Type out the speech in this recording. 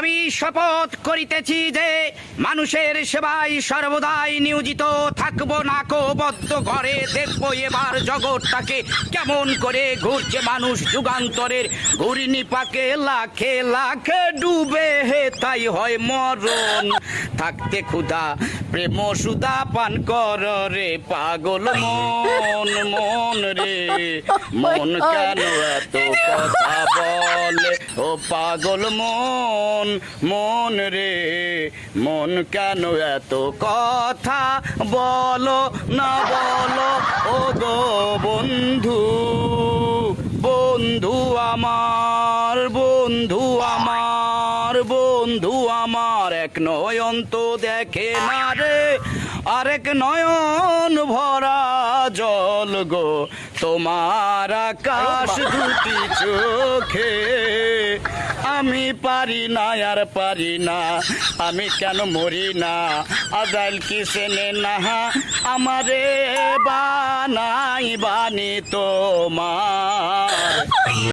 আমি শপথ করিতেছি যে মানুষের সেবায় সর্বদাই নিয়োজিত থাকবো। নাকো বদ্ধ ঘরে দেখবো এবার জগৎটাকে কেমন করে ঘুরছে মানুষ যুগান্তরের ঘূর্ণিপাকে লাখে লাখে ডুবে হে তাই হয় মরণ। থাকতে ক্ষুধা প্রেম সুধা পান কর রে পাগল মন, মন রে মন কেন এত কথা বলে ও পাগল মন, মন রে মন কেন এত কথা বলো না বলো ও গো বন্ধু, বন্ধু আমার, বন্ধু আমার, বন্ধু আমার এক নয়ন তো দেখে না রে আরেক নয়ন ভরা জল গো তোমার আকাশ দুটি চোখে। আমি পারি না আর পারি না, আমি কেন মরি না আজাইল কি সেনে না আমারে বানাই বানি তোমার।